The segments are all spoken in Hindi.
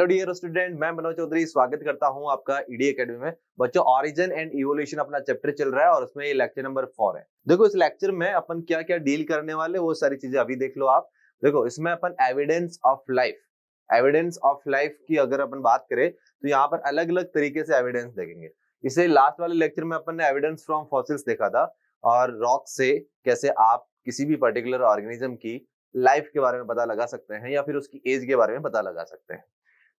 डियर स्टूडेंट, मैं मनोज चौधरी स्वागत करता हूं आपका ईडी एकेडमी में। बच्चों, ऑरिजिन एंड इवोल्यूशन अपना चैप्टर चल रहा है और उसमें ये लेक्चर नंबर 4 है। देखो, इस लेक्चर में अपन क्या क्या डील करने वाले वो सारी चीजें अभी देख लो आप। देखो, इसमें अपन एविडेंस ऑफ लाइफ की अगर अपन बात करें तो यहाँ पर अलग अलग तरीके से एविडेंस देखेंगे। इसे लास्ट वाले लेक्चर में अपन ने एविडेंस फ्रॉम फॉसिल्स देखा था और रॉक से कैसे आप किसी भी पर्टिकुलर ऑर्गेनिज्म की लाइफ के बारे में पता लगा सकते हैं या फिर उसकी एज के बारे में पता लगा सकते हैं।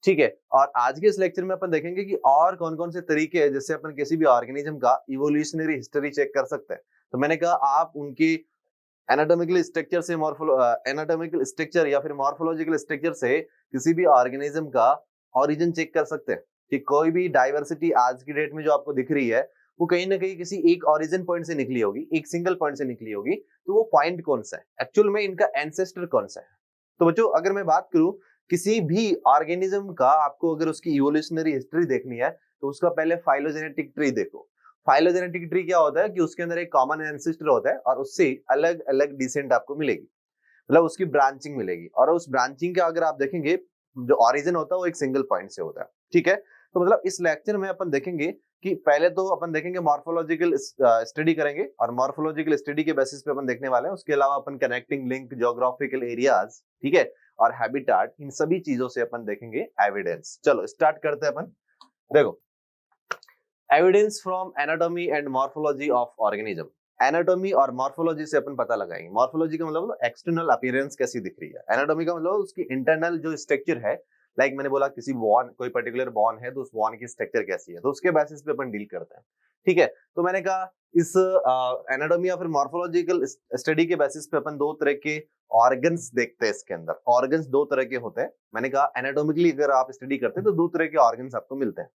ठीक है, और आज के इस लेक्चर में अपन देखेंगे कि और कौन कौन से तरीके हैं जिससे अपन किसी भी ऑर्गेनिज्म का इवोल्यूशनरी हिस्ट्री चेक कर सकते हैं। तो मैंने कहा आप उनकी एनाटॉमिकल स्ट्रक्चर या फिर मॉर्फोलॉजिकल स्ट्रक्चर से किसी भी ऑर्गेनिज्म का ओरिजिन चेक कर सकते हैं कि कोई भी डाइवर्सिटी आज की डेट में जो आपको दिख रही है वो कहीं ना कहीं किसी एक ओरिजिन पॉइंट से निकली होगी, एक सिंगल पॉइंट से निकली होगी। तो वो पॉइंट कौन सा है, एक्चुअल में इनका एंसेस्टर कौन सा है। तो बच्चों, अगर मैं बात करूं किसी भी ऑर्गेनिज्म का, आपको अगर उसकी इवोल्यूशनरी हिस्ट्री देखनी है तो उसका पहले फाइलोजेनेटिक ट्री देखो। फाइलोजेनेटिक ट्री क्या होता है कि उसके अंदर एक कॉमन एंसेस्टर होता है और उससे अलग अलग डिसेंट आपको मिलेगी, मतलब उसकी ब्रांचिंग मिलेगी। और उस ब्रांचिंग का अगर आप देखेंगे जो ओरिजिन होता है वो एक सिंगल पॉइंट से होता है। ठीक है, तो मतलब इस लेक्चर में अपन देखेंगे कि पहले तो अपन देखेंगे मॉर्फोलॉजिकल स्टडी करेंगे और मॉर्फोलॉजिकल स्टडी के बेसिस पे अपन देखने वाले हैं। उसके अलावा अपन कनेक्टिंग लिंक, ज्योग्राफिकल एरियाज, ठीक है, और हैबिटाट, इन सभी चीजों से अपन देखेंगे एविडेंस। चलो स्टार्ट करते हैं अपन। देखो, evidence from anatomy and morphology of organism. Anatomy और मॉर्फोलॉजी से अपन पता लगाएंगे। मॉर्फोलॉजी का मतलब एक्सटर्नल अपीयरेंस कैसी दिख रही है, एनाटॉमी का मतलब उसकी इंटरनल जो स्ट्रक्चर है। लाइक मैंने बोला किसी बॉन, कोई पर्टिकुलर बॉन है तो उस बॉन की स्ट्रक्चर कैसी है, तो उसके बेसिस पे अपन डील करते हैं। ठीक है, तो मैंने कहा इस एनाटॉमी या फिर मॉर्फोलॉजिकल स्टडी के बेसिस पे अपन दो तरह के ऑर्गन्स देखते हैं। इसके अंदर ऑर्गन्स दो तरह के होते हैं। मैंने कहा एनाटॉमिकली अगर आप स्टडी करते हैं तो दो तरह के ऑर्गन्स आपको मिलते हैं।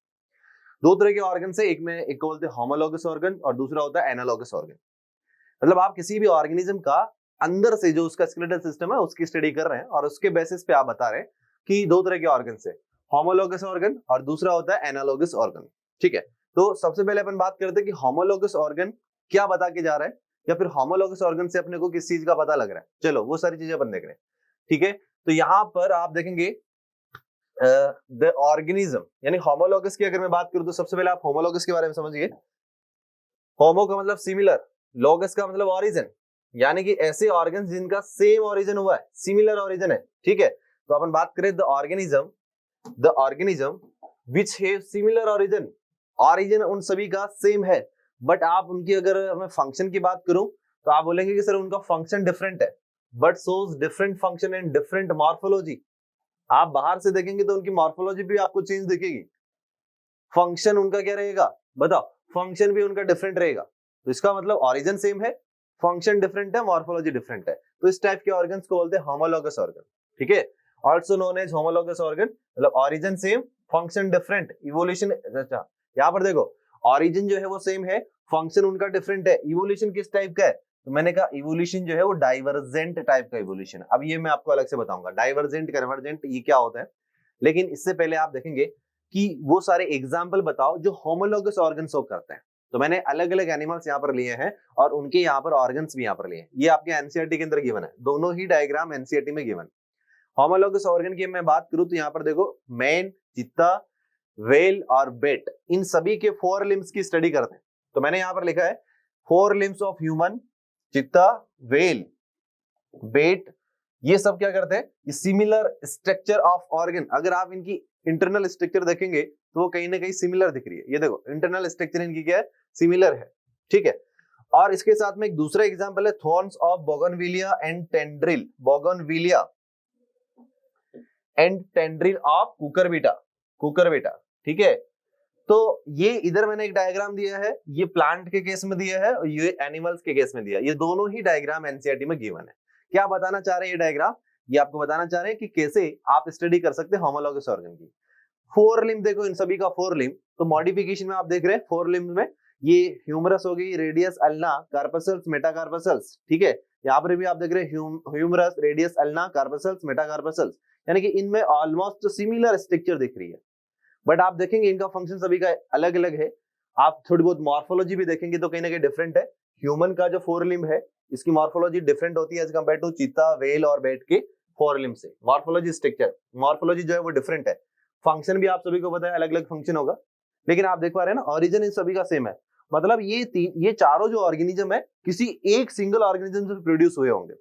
दो तरह के ऑर्गन से एक को बोलते हैं होमोलॉगस ऑर्गन और दूसरा होता है एनालॉगस ऑर्गन। मतलब आप किसी भी ऑर्गेनिज्म का अंदर से जो उसका स्केलेटल सिस्टम है उसकी स्टडी कर रहे हैं और उसके बेसिस पे आप बता रहे हैं कि दो तरह के ऑर्गन से, होमोलॉगस ऑर्गन और दूसरा होता है एनालॉगस ऑर्गन। ठीक है, तो सबसे पहले अपन बात करते हैं कि होमोलॉगस ऑर्गन क्या बता के जा रहा है या फिर होमोलॉगस ऑर्गन से अपने को किस चीज का पता लग रहा है। चलो वो सारी चीजें अपन देख रहे हैं। ठीक है, तो यहाँ पर आप देखेंगे द ऑर्गेनिज्म, यानी होमोलॉगस की अगर मैं बात करूं तो सबसे पहले आप होमोलॉगस के बारे में समझिए। होमो का मतलब सिमिलर, लॉगस का मतलब ओरिजिन, यानी कि ऐसे ऑर्गन्स जिनका सेम ओरिजिन हुआ है, सिमिलर ओरिजिन है। ठीक है, तो अपन बात करें the organism which have similar origin, origin उन सभी का सेम है, बट आप उनकी अगर मैं फंक्शन की बात करूं तो आप बोलेंगे कि सर उनका फंक्शन डिफरेंट है, but shows different function and different morphology. आप बाहर से देखेंगे तो उनकी मॉर्फोलॉजी भी आपको चेंज दिखेगी, फंक्शन उनका क्या रहेगा बताओ, फंक्शन भी उनका डिफरेंट रहेगा। तो इसका मतलब ओरिजिन सेम है, फंक्शन डिफरेंट है, मॉर्फोलॉजी डिफरेंट है। तो इस टाइप के ऑर्गन्स को बोलते हैं होमोलॉगस ऑर्गन। ठीक है, also known as homologous organ, मतलब origin same, function different, evolution. अच्छा, यहाँ पर देखो ओरिजिन जो है वो सेम है, फंक्शन उनका डिफरेंट है। इवोल्यूशन किस टाइप का है, तो मैंने कहा इवोल्यूशन जो है वो डाइवर्जेंट टाइप का इवोल्यूशन है। अब ये मैं आपको अलग से बताऊंगा डाइवर्जेंट, कन्वर्जेंट ये क्या होता है। लेकिन इससे पहले आप देखेंगे कि वो सारे एग्जाम्पल बताओ जो होमोलॉगस ऑर्गन शो करते हैं। तो मैंने अलग अलग एनिमल्स यहाँ पर लिए हैं और उनके यहाँ पर ऑर्गन्स भी यहाँ पर लिए हैं। ये आपके एनसीईआरटी के अंदर गिवन है, दोनों ही डायग्राम एनसीईआरटी में गिवन। होमोलॉगस ऑर्गन की मैं बात करूं तो यहाँ पर देखो मैन, चीता, वेल और बेट, इन सभी के 4 लिम्स की स्टडी करते हैं। तो मैंने यहाँ पर लिखा है 4 लिम्स ऑफ ह्यूमन, चित्ता, वेल, बेट, ये सब क्या करते हैं, ये सिमिलर स्ट्रक्चर ऑफ ऑर्गन। अगर आप इनकी इंटरनल स्ट्रक्चर देखेंगे तो वो कहीं ना कहीं सिमिलर दिख रही है। ये देखो इंटरनल स्ट्रक्चर इनकी क्या है, सिमिलर है। ठीक है, और इसके साथ में एक दूसरा एग्जांपल है thorns of bougainvillea and tendril, bougainvillea and tendril of cucurbita. ठीक है, तो ये इधर मैंने एक डायग्राम दिया है, ये प्लांट के केस में दिया है और ये एनिमल्स के केस में दिया है। ये दोनों ही डायग्राम एनसीईआरटी में गिवन है। क्या बताना चाह रहे हैं ये डायग्राम, ये आपको बताना चाह रहे हैं कि कैसे आप स्टडी कर सकते हैं होमोलॉगस ऑर्गन की। 4 लिम्ब देखो, इन सभी का 4 लिम्ब, तो मॉडिफिकेशन में आप देख रहे हैं 4 लिम्ब में ये ह्यूमरस हो गई, रेडियस, अल्ना, कार्पसल्स, मेटाकार्पसल्स। ठीक है, यहाँ पर भी आप देख रहे हैं ह्यूमरस, रेडियस, अल्ना, कार्पसल्स, मेटाकार्पसल्स, यानी कि इनमें ऑलमोस्ट सिमिलर स्ट्रक्चर दिख रही है। बट आप देखेंगे इनका फंक्शन सभी का अलग अलग है। आप थोड़ी बहुत मॉर्फोलॉजी भी देखेंगे तो कहीं ना कहीं डिफरेंट है। ह्यूमन का जो 4 लिम्ब है इसकी मॉर्फोलॉजी डिफरेंट होती है एज कंपेयर टू चीता, वेल और बैट के 4 लिम्ब से। मॉर्फोलॉजी स्ट्रक्चर, मॉर्फोलॉजी जो है वो डिफरेंट है, फंक्शन भी आप सभी को पता है अलग अलग फंक्शन होगा, लेकिन आप देख पा रहे हैं ना ऑरिजिन इन सभी का सेम है। मतलब ये चारों जो ऑर्गेनिज्म है किसी एक सिंगल ऑर्गेनिज्म से प्रोड्यूस हुए होंगे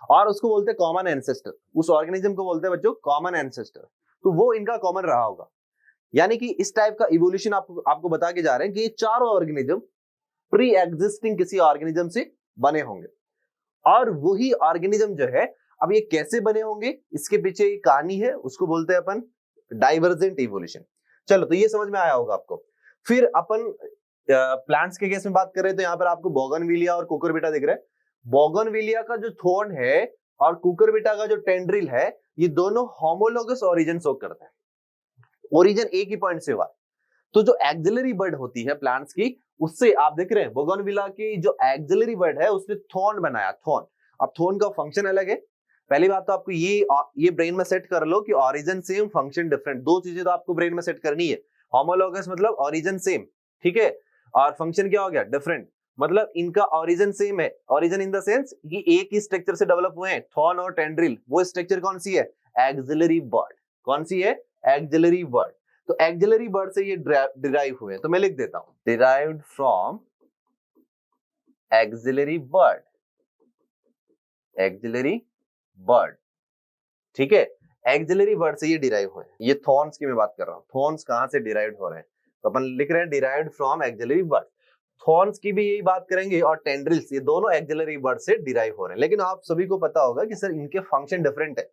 और उसको बोलते हैं कॉमन एंसेस्टर। उस ऑर्गेनिज्म को बोलते हैं बच्चों कॉमन एंसेस्टर। तो वो इनका कॉमन रहा होगा, यानी कि इस टाइप का इवोल्यूशन आपको बता के जा रहे हैं कि ये चारों ऑर्गेनिज्म प्री एग्जिस्टिंग किसी ऑर्गेनिज्म से बने होंगे। और वही ऑर्गेनिज्म जो है अब ये कैसे बने होंगे इसके पीछे एक कहानी है, उसको बोलते हैं अपन डाइवर्जेंट इवोल्यूशन। चलो तो ये समझ में आया होगा आपको। फिर अपन प्लांट्स के केस में बात करें तो यहाँ पर आपको बोगनविलिया और कुकुरबिटा दिख रहा है। बोगनविलिया का जो थॉर्न है और कुकुरबिटा का जो टेंड्रिल है ये दोनों होमोलोगस ओरिजिन शो करते हैं, ओरिजिन एक ही पॉइंट से हुआ। तो जो एक्सिलरी बर्ड होती है प्लांट्स की उससे आप देख रहे हैं बोगनविला की जो एक्सिलरी बर्ड है उसने थॉर्न बनाया, थॉर्न। अब थॉर्न का फंक्शन अलग है। पहली बात तो आपको ये ब्रेन में सेट कर लो कि ओरिजिन सेम फंक्शन डिफरेंट, दो चीजें तो आपको ब्रेन में सेट करनी है। होमोलोगस मतलब ओरिजिन सेम, ठीक है, और फंक्शन क्या हो गया डिफरेंट, मतलब इनका ओरिजिन सेम है। ओरिजिन इन द सेंस कि एक ही स्ट्रक्चर से डेवलप हुए हैं, थॉर्न और टेंड्रिल। वो स्ट्रक्चर कौन सी है, एक्सिलरी बर्ड। कौन सी है, एक्सिलरी बर्ड। तो एक्सिलरी बर्ड से ये डिराइव हुए हैं, तो मैं लिख देता हूं derived from axillary bud, axillary bud, ठीक है। एक्सिलरी वर्ड से ये डिराइव हुए हैं। ये थॉर्न्स की मैं बात कर रहा हूं, थॉर्न्स कहां से डिराइव्ड हो रहे हैं, तो अपन लिख रहे हैं derived from axillary word. Thorns की भी यही बात करेंगे और टेंड्रिल्स, ये दोनों एक्सिलरी वर्ड से डिराइव हो रहे हैं। लेकिन आप सभी को पता होगा कि सर इनके फंक्शन डिफरेंट है।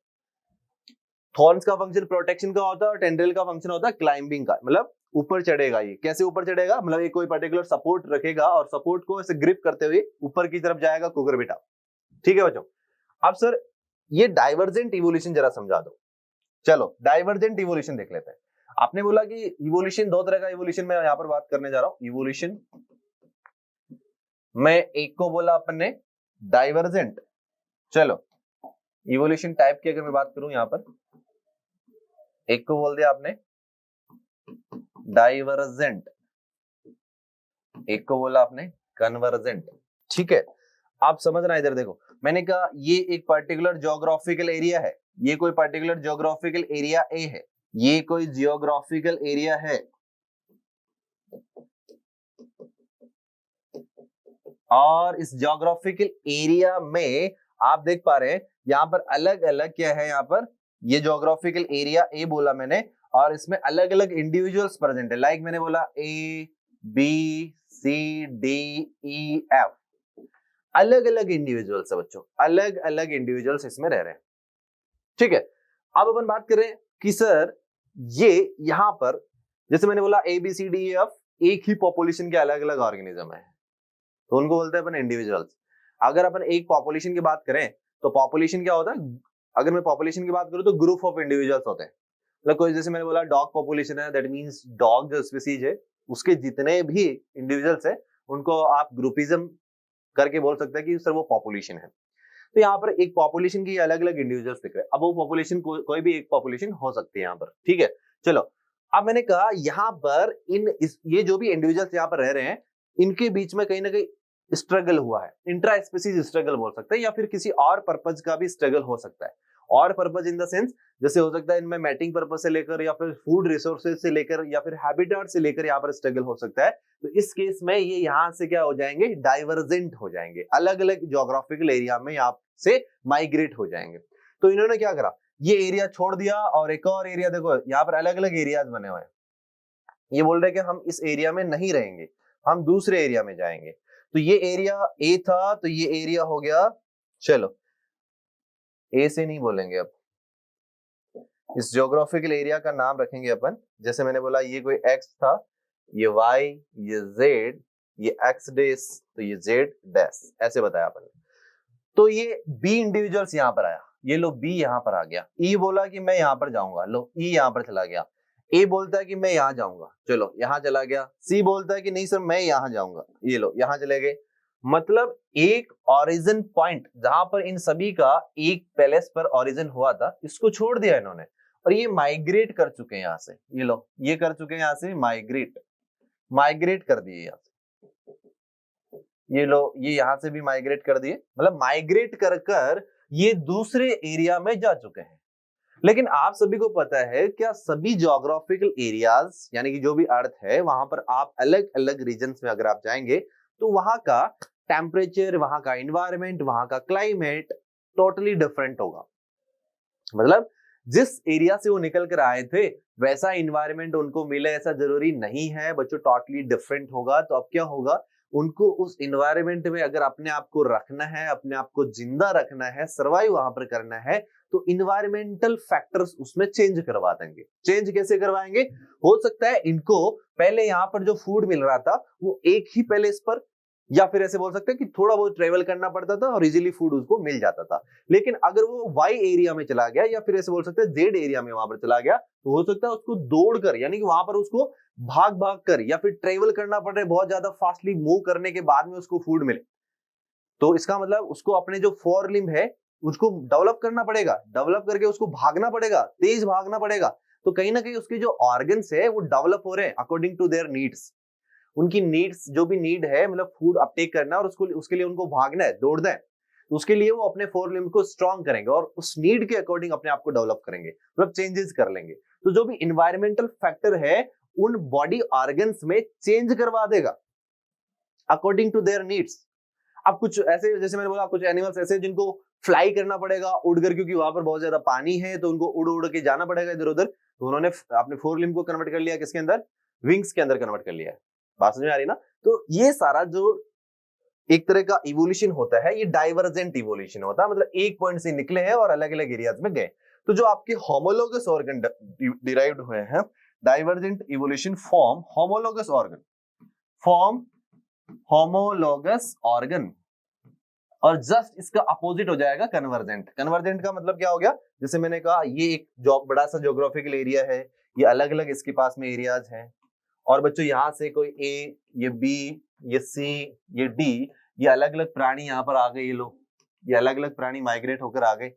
थॉर्न्स का फंक्शन प्रोटेक्शन का होता है और टेंड्रिल का फंक्शन होता है क्लाइंबिंग का, मतलब ऊपर चढ़ेगा। ये कैसे ऊपर चढ़ेगा, मतलब ये कोई पर्टिकुलर सपोर्ट रखेगा और सपोर्ट को ऐसे ग्रिप करते हुए ऊपर की तरफ जाएगा कुकुरबिटा, ठीक है बच्चों। अब सर ये डाइवर्जेंट इवोल्यूशन जरा समझा दो। चलो डाइवर्जेंट इवोल्यूशन देख लेते हैं। आपने बोला कि इवोल्यूशन दो तरह का इवोल्यूशन मैं यहां पर बात करने जा रहा हूं। इवोल्यूशन मैं एक को बोला अपन ने डाइवर्जेंट। चलो इवोल्यूशन टाइप की अगर मैं बात करूं यहां पर, एक को बोल दिया आपने डाइवर्जेंट, एक को बोला आपने कन्वर्जेंट, ठीक है। आप समझना इधर देखो, मैंने कहा ये एक पर्टिकुलर ज्योग्राफिकल एरिया है, ये कोई पर्टिकुलर ज्योग्राफिकल एरिया ए है, ये कोई जियोग्राफिकल एरिया है और इस ज्योग्राफिकल एरिया में आप देख पा रहे हैं यहां पर अलग अलग क्या है, यहां पर ये ज्योग्राफिकल एरिया ए बोला मैंने और इसमें अलग अलग इंडिविजुअल्स प्रेजेंट है। लाइक मैंने बोला A B C D E F, अलग अलग इंडिविजुअल्स है बच्चों, अलग अलग इंडिविजुअल्स इसमें रह रहे हैं, ठीक है। अब अपन बात करें कि सर ये यहां पर जैसे मैंने बोला A B C D F एक ही पॉपुलेशन के अलग अलग ऑर्गेनिज्म है, तो उनको बोलते हैं अपन इंडिविजुअल्स। अगर अपन एक पॉपुलेशन की बात करें तो पॉपुलेशन क्या होता है, अगर मैं पॉपुलेशन की बात करूं तो ग्रुप ऑफ इंडिविजुअल्स होते हैं। मतलब कोई जैसे मैंने बोला डॉग पॉपुलेशन है, दैट मींस डॉग जो स्पीसीज है उसके जितने भी इंडिविजुअल्स है उनको आप ग्रुपिज्म करके बोल सकते हैं कि सर वो पॉपुलेशन है। तो यहाँ पर एक पॉपुलेशन की अलग अलग इंडिविजुअल्स दिख रहे हैं। अब वो पॉपुलेशन कोई भी एक पॉपुलेशन हो सकती है यहाँ पर, ठीक है। चलो अब मैंने कहा यहाँ पर ये जो भी इंडिविजुअल्स यहाँ पर रह रहे हैं इनके बीच में कहीं ना कहीं स्ट्रगल हुआ है, इंट्रा स्पीसीज स्ट्रगल बोल सकते हैं या फिर किसी और पर्पज का भी स्ट्रगल हो सकता है। और पर्पज इन द सेंस जैसे हो सकता है इनमें मैटिंग पर्पज से लेकर या फिर फूड रिसोर्सेज से लेकर या फिर हैबिटेट से लेकर यहाँ पर स्ट्रगल हो सकता है। तो इस केस में ये यहाँ से क्या हो जाएंगे, डाइवर्जेंट हो जाएंगे, अलग अलग ज्योग्राफिकल एरिया में यहाँ से माइग्रेट हो जाएंगे। तो इन्होंने क्या करा, ये एरिया छोड़ दिया और एक और एरिया देखो यहाँ पर अलग अलग एरियाज बने हुए हैं। ये बोल रहे हैं कि हम इस एरिया में नहीं रहेंगे, हम दूसरे एरिया में जाएंगे। तो ये एरिया ए था तो ये एरिया हो गया, चलो ए से नहीं बोलेंगे, अब इस ज्योग्राफिकल एरिया का नाम रखेंगे अपन। जैसे मैंने बोला ये कोई एक्स था, ये वाई, ये जेड, ये एक्स डेस, तो ये जेड डैश, ऐसे बताया अपन ने। तो ये बी इंडिविजुअल्स यहाँ पर आया, ये लो बी यहाँ पर आ गया। ई बोला कि मैं यहाँ पर जाऊंगा, लो ई यहाँ पर चला गया। ए बोलता है कि मैं यहाँ जाऊंगा, चलो यहाँ चला गया। सी बोलता है कि नहीं सर मैं यहाँ जाऊंगा, ये लो यहाँ चले गए। मतलब एक ओरिजिन पॉइंट जहां पर इन सभी का एक पैलेस पर ओरिजिन हुआ था इसको छोड़ दिया इन्होंने और ये माइग्रेट कर चुके हैं यहाँ से, ये लो ये कर चुके हैं यहाँ से माइग्रेट कर दिए यहाँ से, ये लो ये यहाँ से भी माइग्रेट कर दिए। मतलब माइग्रेट कर कर ये दूसरे एरिया में जा चुके हैं। लेकिन आप सभी को पता है क्या सभी ज्योग्राफिकल एरियाज यानी कि जो भी अर्थ है वहां पर आप अलग अलग रीजन्स में अगर आप जाएंगे तो वहां का टेम्परेचर, वहां का एनवायरमेंट, वहां का क्लाइमेट टोटली डिफरेंट होगा। मतलब जिस एरिया से वो निकल कर आए थे वैसा इन्वायरमेंट उनको मिले ऐसा जरूरी नहीं है बच्चों, टोटली डिफरेंट होगा। तो अब क्या होगा, उनको उस इन्वायरमेंट में अगर अपने आप को रखना है, अपने आप को जिंदा रखना है, सर्वाइव वहां पर करना है, तो इन्वायरमेंटल फैक्टर्स उसमें चेंज करवा देंगे। चेंज कैसे करवाएंगे? हो सकता है इनको पहले यहाँ पर जो फूड मिल रहा था वो एक ही पहले इस पर, या फिर ऐसे बोल सकते हैं कि थोड़ा बहुत ट्रेवल करना पड़ता था और इजीली फूड उसको मिल जाता था। लेकिन अगर वो वाई एरिया में चला गया या फिर ऐसे बोल सकते हैं जेड एरिया में वहां पर चला गया, तो हो सकता है उसको दौड़ कर यानी कि वहां पर उसको भाग भाग कर या फिर ट्रेवल करना पड़े, बहुत ज्यादा फास्टली मूव करने के बाद में उसको फूड मिले। तो इसका मतलब उसको अपने जो फोर लिम्ब है उसको डेवलप करना पड़ेगा, डेवलप करके उसको भागना पड़ेगा, तेज भागना पड़ेगा। तो कहीं ना कहीं उसके जो ऑर्गन्स है वो डेवलप हो रहे हैं अकॉर्डिंग टू देयर नीड्स। उनकी नीड्स जो भी नीड है, मतलब फूड अपटेक करना और उसको उसके लिए उनको भागना है, दौड़ना है, तो उसके लिए वो अपने फोर लिम्ब को स्ट्रॉन्ग करेंगे और उस नीड के अकॉर्डिंग अपने आप को डेवलप करेंगे, मतलब चेंजेस कर लेंगे। तो जो भी इन्वायरमेंटल फैक्टर है उन बॉडी ऑर्गन्स में चेंज करवा देगा अकॉर्डिंग टू देयर नीड्स। अब कुछ ऐसे जैसे मैंने बोला कुछ एनिमल्स ऐसे जिनको फ्लाई करना पड़ेगा उड़कर, क्योंकि वहां पर बहुत ज्यादा पानी है तो उनको उड़ उड़ के जाना पड़ेगा इधर उधर, तो उन्होंने अपने फोर लिम्ब को कन्वर्ट कर लिया किसके अंदर, विंग्स के अंदर कन्वर्ट कर लिया है। बात समझ में आ रही ना? तो ये सारा जो एक तरह का इवोल्यूशन होता है ये डाइवर्जेंट इवोल्यूशन होता है, मतलब एक पॉइंट से निकले हैं और अलग अलग एरियाज में गए। तो जो आपके होमोलोगस ऑर्गन डिराइव्ड हुए हैं, divergent evolution form homologous organ, form homologous organ, और जस्ट इसका अपोजिट हो जाएगा कन्वर्जेंट। कन्वर्जेंट का मतलब क्या हो गया, जैसे मैंने कहा ये एक बड़ा सा ज्योग्राफिकल एरिया है, ये अलग अलग इसके पास में एरियाज हैं, और बच्चों यहाँ से कोई ए, ये बी, ये सी, ये डी, ये अलग अलग प्राणी यहाँ पर आ गए, ये लोग, ये अलग अलग प्राणी माइग्रेट होकर आ गए।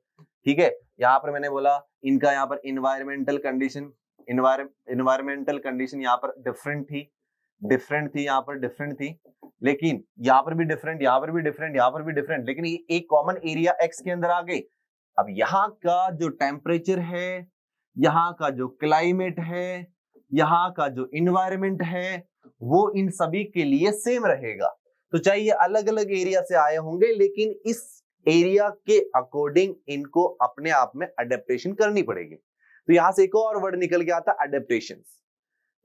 ठीक है, यहाँ पर मैंने बोला इनका यहाँ पर इन्वायरमेंटल कंडीशन, इन्वायरमेंटल कंडीशन यहाँ पर डिफरेंट थी, यहाँ पर डिफरेंट थी, लेकिन यहाँ पर भी डिफरेंट, यहाँ पर भी डिफरेंट, यहाँ पर भी डिफरेंट, लेकिन ये एक कॉमन एरिया एक्स के अंदर आ गई। अब यहाँ का जो टेम्परेचर है, यहाँ का जो क्लाइमेट है, यहाँ का जो इन्वायरमेंट है, वो इन सभी के लिए सेम रहेगा। तो चाहे ये अलग अलग एरिया से आए होंगे लेकिन इस एरिया के अकॉर्डिंग इनको अपने आप में अडेप्टेशन करनी पड़ेगी। तो यहां से एक और वर्ड निकल के आता है अडेप्टेशन।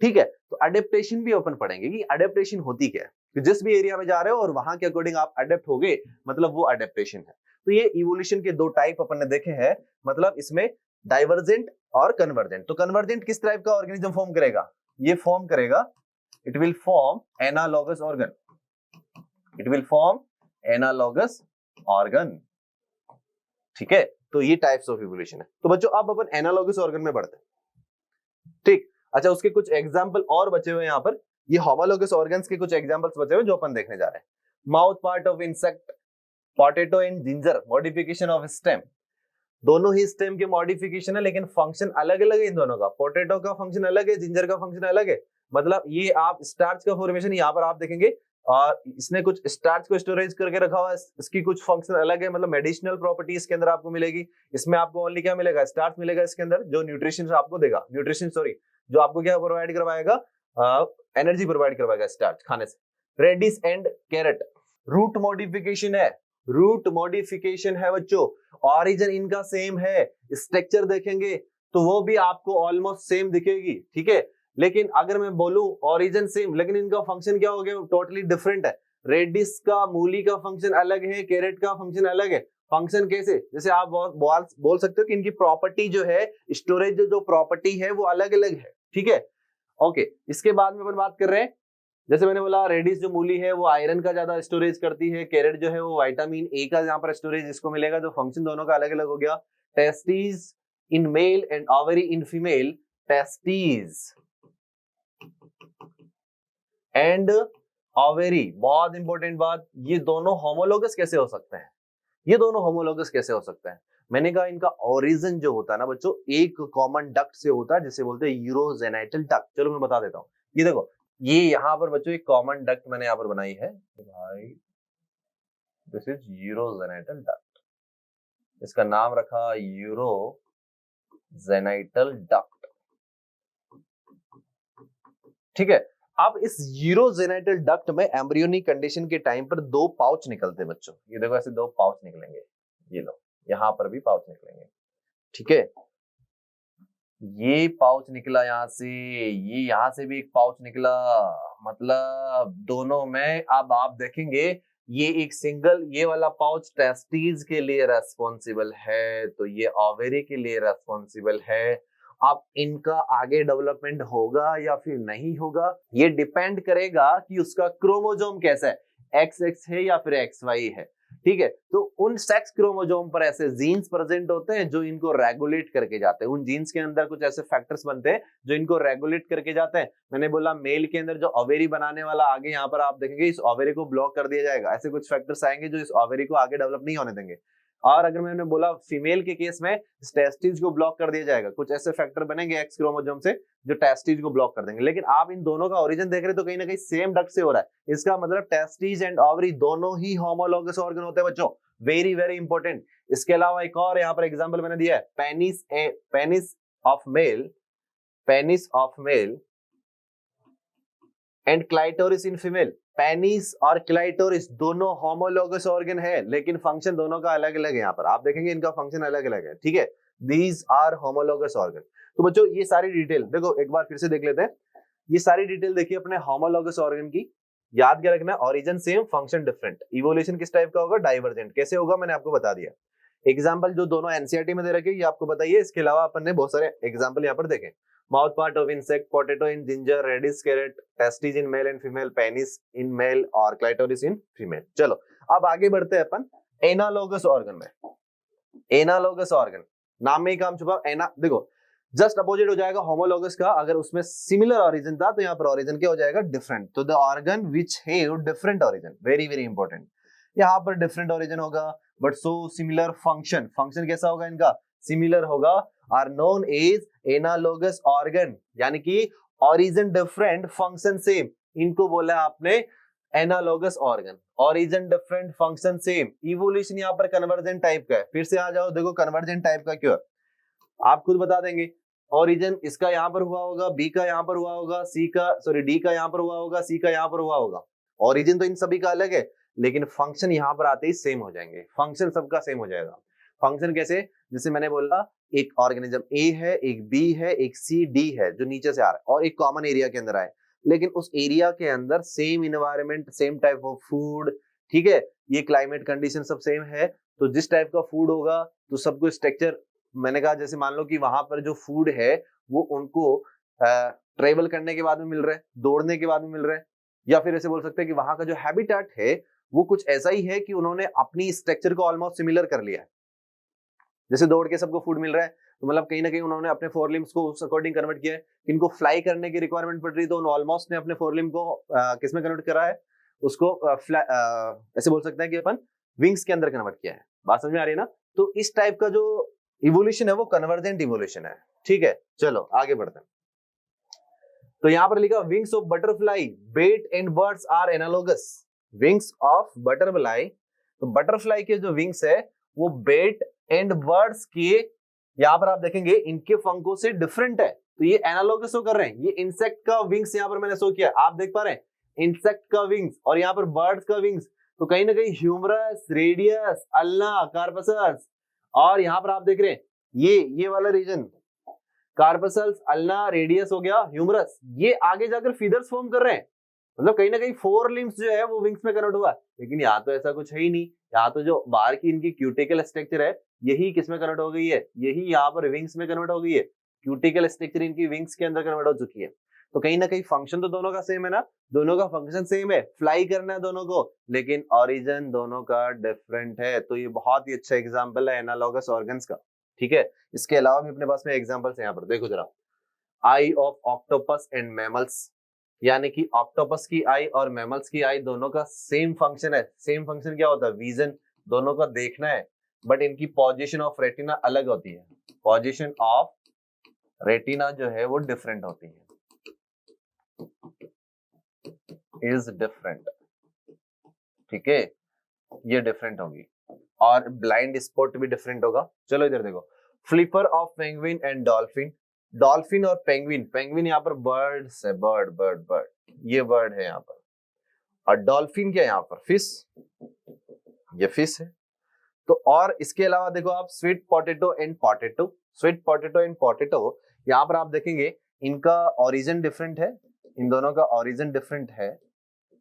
ठीक है, तो अडेप्टेशन भी अपन पढ़ेंगे कि अडेप्टेशन होती क्या है, तो जिस भी एरिया में जा रहे हो और वहां के अकॉर्डिंग आप अडेप्ट हो गए, मतलब वो अडेप्टेशन है। तो ये इवोल्यूशन के दो टाइप अपन ने देखे हैं, मतलब इसमें डाइवर्जेंट और कन्वर्जेंट। तो कन्वर्जेंट किस टाइप का ऑर्गेनिज्म फॉर्म करेगा, ये फॉर्म करेगा, it will form analogous organ, it will form analogous organ. ठीक है, तो ये टाइप्स ऑफ इवोल्यूशन है। तो बच्चों अब अपन एनालॉगस ऑर्गन में बढ़ते हैं। ठीक, अच्छा उसके कुछ एग्जाम्पल और बचे हुए यहाँ पर, ये होमोलोगस ऑर्गन्स के कुछ एग्जाम्पल्स बचे हुए जो अपन देखने जा रहे हैं। Mouth part of insect, potato and ginger, modification of stem. दोनों ही स्टेम के मॉडिफिकेशन है लेकिन फंक्शन अलग अलग है इन दोनों का। पोटैटो का फंक्शन अलग है, जिंजर का फंक्शन अलग है। मतलब ये आप स्टार्च का फॉर्मेशन यहाँ पर आप देखेंगे और इसने कुछ स्टार्च को स्टोरेज करके रखा हुआ है, इसकी कुछ फंक्शन अलग है, मतलब मेडिसिनल प्रॉपर्टी इसके अंदर आपको मिलेगी। इसमें आपको ओनली क्या मिलेगा, स्टार्च मिलेगा इसके अंदर जो न्यूट्रिशन आपको देगा, न्यूट्रिशन सॉरी जो आपको क्या प्रोवाइड करवाएगा, एनर्जी प्रोवाइड करवाएगा स्टार्च खाने से। Radish and carrot, root modification है, रूट मॉडिफिकेशन है बच्चों। ऑरिजिन इनका सेम है, स्ट्रक्चर देखेंगे तो वो भी आपको ऑलमोस्ट सेम दिखेगी। ठीक है, लेकिन अगर मैं बोलूं ऑरिजिन सेम लेकिन इनका फंक्शन क्या हो गया, टोटली डिफरेंट है। रेडिस का, मूली का फंक्शन अलग है, कैरेट का फंक्शन अलग है। फंक्शन कैसे, जैसे आप बोल सकते हो कि इनकी प्रॉपर्टी जो है, स्टोरेज जो प्रॉपर्टी है वो अलग अलग है। ठीक है, ओके। इसके बाद में अपन बात कर रहे हैं, जैसे मैंने बोला रेडिस जो मूली है वो आयरन का ज्यादा स्टोरेज करती है, कैरेट जो है वो विटामिन ए का यहाँ पर स्टोरेज इसको मिलेगा, जो फंक्शन दोनों का अलग अलग हो गया। Testes in male and ovary in female, testes and ovary, बहुत इंपॉर्टेंट बात, ये दोनों होमोलोगस कैसे हो सकते हैं, ये दोनों होमोलोगस कैसे हो सकते हैं? मैंने कहा इनका ओरिजिन जो होता है ना बच्चों, एक कॉमन डक्ट से होता है जिसे बोलते हैं यूरोजेनाइटल डक्ट। चलो मैं बता देता हूँ, ये देखो ये यहाँ पर बच्चों एक कॉमन डक्ट मैंने यहाँ पर बनाई है भाई, दिस इज यूरोजेनाइटल डक्ट, इसका नाम रखा यूरोजेनाइटल जेनाइटल डक्ट। ठीक है, अब इस यूरोजेनाइटल डक्ट में एम्ब्रियोनिक कंडीशन के टाइम पर दो पाउच निकलते हैं बच्चों। ये देखो ऐसे दो पाउच निकलेंगे, ये लो यहां पर भी पाउच निकलेंगे। ठीक है, ये पाउच निकला यहां से, ये यहां से भी एक पाउच निकला, मतलब दोनों में अब आप देखेंगे ये एक सिंगल, ये वाला पाउच टेस्टिस के लिए रेस्पॉन्सिबल है, तो ये ओवेरी के लिए रेस्पॉन्सिबल है। अब इनका आगे डेवलपमेंट होगा या फिर नहीं होगा, ये डिपेंड करेगा कि उसका क्रोमोसोम कैसा है, XX है या फिर XY है। ठीक है, तो उन सेक्स क्रोमोसोम पर ऐसे जीन्स प्रेजेंट होते हैं जो इनको रेगुलेट करके जाते हैं। उन जीन्स के अंदर कुछ ऐसे फैक्टर्स बनते हैं जो इनको रेगुलेट करके जाते हैं। मैंने बोला मेल के अंदर जो ओवेरी बनाने वाला आगे यहाँ पर आप देखेंगे इस ओवेरी को ब्लॉक कर दिया जाएगा, ऐसे कुछ फैक्टर्स आएंगे जो इस ओवेरी को आगे डेवलप नहीं होने देंगे। और अगर मैंने बोला फीमेल के केस में टेस्टिस को ब्लॉक कर दिया जाएगा, कुछ ऐसे फैक्टर बनेंगे एक्स क्रोमोसोम से जो टेस्टिस को ब्लॉक कर देंगे। लेकिन आप इन दोनों का ओरिजिन देख रहे हैं तो कहीं ना कहीं सेम डक्ट से हो रहा है, इसका मतलब टेस्टिस एंड ओवरी दोनों ही होमोलॉगस ऑर्गन होते हैं बच्चों, वेरी वेरी इंपॉर्टेंट। इसके अलावा एक और यहाँ पर एग्जांपल मैंने दिया है, penis of male and clitoris in female. Penis और क्लाइटोरिस दोनों होमोलॉगस ऑर्गन है, लेकिन फंक्शन दोनों का अलग अलग है। यहाँ पर आप देखेंगे इनका फंक्शन अलग अलग है। ठीक है, दीज आर होमोलॉगस ऑर्गन। तो बच्चों ये सारी डिटेल देखो, एक बार फिर से देख लेते हैं। ये सारी डिटेल देखिए अपने होमोलॉगस ऑर्गन की, याद क्या रखना, origin same function different. Evolution किस टाइप का होगा, डाइवर्जेंट। कैसे होगा मैंने आपको बता दिया। एग्जाम्पल जो दोनों एनसीईआरटी में दे रखे ये आपको बताइए। इसके अलावा अपन ने बहुत सारे एग्जाम्पल यहाँ पर देखे, mouth part of insect, potato in ginger, radish carrot, testis in male and female, penis in male और क्लाइटोरिस इन फीमेल। चलो अब आगे बढ़ते हैं अपन एनालॉगस ऑर्गन में। एनालॉगस ऑर्गन नाम में ही काम छुपा, एना देखो जस्ट अपोजिट हो जाएगा होमोलॉगस का। अगर उसमें सिमिलर ओरिजिन था तो यहाँ पर ओरिजिन क्या हो जाएगा, डिफरेंट। तो the organ which have different origin, very very important. यहाँ पर डिफरेंट ओरिजिन होगा but so similar function, function कैसा होगा इनका, सिमिलर होगा, are known as analogous organ. यानी कि ओरिजिन डिफरेंट फंक्शन सेम, इनको बोला आपने analogous organ. Origin different function same. Evolution यहाँ पर कन्वर्जेंट टाइप का है। फिर से आ जाओ, देखो कन्वर्जेंट टाइप का क्यों, आप खुद बता देंगे। ओरिजिन इसका यहाँ पर हुआ होगा, बी का यहाँ पर हुआ होगा, डी का यहाँ पर हुआ होगा, सी का यहाँ पर हुआ होगा। ओरिजिन तो इन सभी का अलग है, लेकिन फंक्शन यहाँ पर आते ही सेम हो जाएंगे। फंक्शन सबका सेम हो जाएगा। फंक्शन कैसे, जैसे मैंने बोला एक ऑर्गेनिज्म ए है, एक बी है, एक सी डी है जो नीचे से आ रहा है और एक कॉमन एरिया के अंदर आए, लेकिन उस एरिया के अंदर same environment, same type of food, ठीक है, ये क्लाइमेट कंडीशन सब सेम है। तो जिस टाइप का फूड होगा तो सबको स्ट्रक्चर, मैंने कहा जैसे मान लो कि वहां पर जो फूड है वो उनको ट्रेवल करने के बाद में मिल रहा है, दौड़ने के बाद में मिल रहा है, या फिर ऐसे बोल सकते हैं कि वहां का जो हैबिटेट है वो कुछ ऐसा ही है कि उन्होंने अपनी स्ट्रक्चर को ऑलमोस्ट सिमिलर कर लिया है। जैसे दौड़ के सबको फूड मिल रहा है तो मतलब कहीं ना कहीं उन्होंने अपने फोर लिम्स को उस अकॉर्डिंग कन्वर्ट किया है। इनको फ्लाई करने की रिक्वायरमेंट पड़ रही तो उन्होंने ऑलमोस्ट ने अपने फोर लिम को किस में कन्वर्ट करा है, उसको ऐसे बोल सकते हैं कि अपन विंग्स के अंदर कन्वर्ट किया है। बात समझ में आ रही है ना। तो इस टाइप का जो इवोल्यूशन है वो कन्वर्जेंट इवोल्यूशन है। ठीक है, चलो आगे बढ़ते हैं। तो यहां पर लिखा wings of butterfly, bat and birds are analogous. Wings of butterfly, तो बटरफ्लाई के जो विंग्स है वो बेट एंड बर्ड्स के, यहां पर आप देखेंगे इनके पंखों से डिफरेंट है, तो ये एनालोगस शो कर रहे हैं। ये इंसेक्ट का विंग्स यहां पर मैंने शो किया, आप देख पा रहे हैं इंसेक्ट का विंग्स, और यहाँ पर बर्ड्स का विंग्स, तो कहीं ना कहीं ह्यूमरस, रेडियस, अल्ना, कार्पसस, और यहाँ पर आप देख रहे हैं ये वाला रीजन, कार्पसल्स, अल्ना, रेडियस हो गया, ह्यूमरस, ये आगे जाकर फीदर्स फॉर्म कर रहे हैं। मतलब कहीं ना कहीं फोर लिम्स जो है वो विंग्स में कन्वर्ट हुआ। लेकिन यहाँ तो ऐसा कुछ है ही नहीं, यहाँ तो जो बाहर की इनकी क्यूटिकल स्ट्रक्चर है यही किस में कन्वर्ट हो गई है, यही यहाँ पर विंग्स में कन्वर्ट हो गई है। क्यूटिकल स्ट्रक्चर इनकी विंग्स के अंदर कन्वर्ट हो चुकी है। तो कहीं ना कहीं फंक्शन तो दोनों का सेम है ना, दोनों का फंक्शन सेम है, फ्लाई करना है दोनों को, लेकिन ओरिजिन दोनों का डिफरेंट है। तो ये बहुत ही अच्छा एग्जाम्पल है एनालॉगस ऑर्गन्स का। ठीक है, इसके अलावा भी अपने पास में एग्जाम्पल्स यहाँ पर देखो जरा। आई ऑफ ऑक्टोपस एंड मैमल्स, यानी कि ऑक्टोपस की आई और मैमल्स की आई दोनों का सेम फंक्शन है। सेम फंक्शन क्या होता है, विजन, दोनों का देखना है, बट इनकी पोजीशन ऑफ रेटिना अलग होती है। पोजीशन ऑफ रेटिना जो है वो डिफरेंट होती है, इज डिफरेंट। ठीक है, ये डिफरेंट होगी, और ब्लाइंड स्पॉट भी डिफरेंट होगा। चलो इधर देखो, flipper of penguin and dolphin, dolphin और पेंगुइन, पेंगुइन यहाँ पर बर्ड्स है, बर्ड बर्ड बर्ड, ये बर्ड है यहाँ पर, और डॉल्फिन क्या है यहाँ पर, फिश, ये फिश है। तो और इसके अलावा देखो आप sweet potato and potato, sweet potato and potato, यहाँ पर आप देखेंगे इनका ओरिजिन डिफरेंट है, इन दोनों का ओरिजिन डिफरेंट है,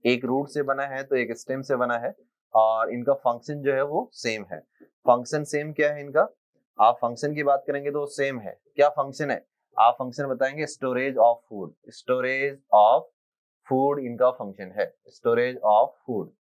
एक रूट से बना है तो एक स्टेम से बना है, और इनका फंक्शन जो है वो सेम है। फंक्शन सेम क्या है इनका, आप फंक्शन की बात करेंगे तो सेम है, क्या फंक्शन है, आप फंक्शन बताएंगे storage of food, storage of food इनका फंक्शन है, स्टोरेज ऑफ फूड,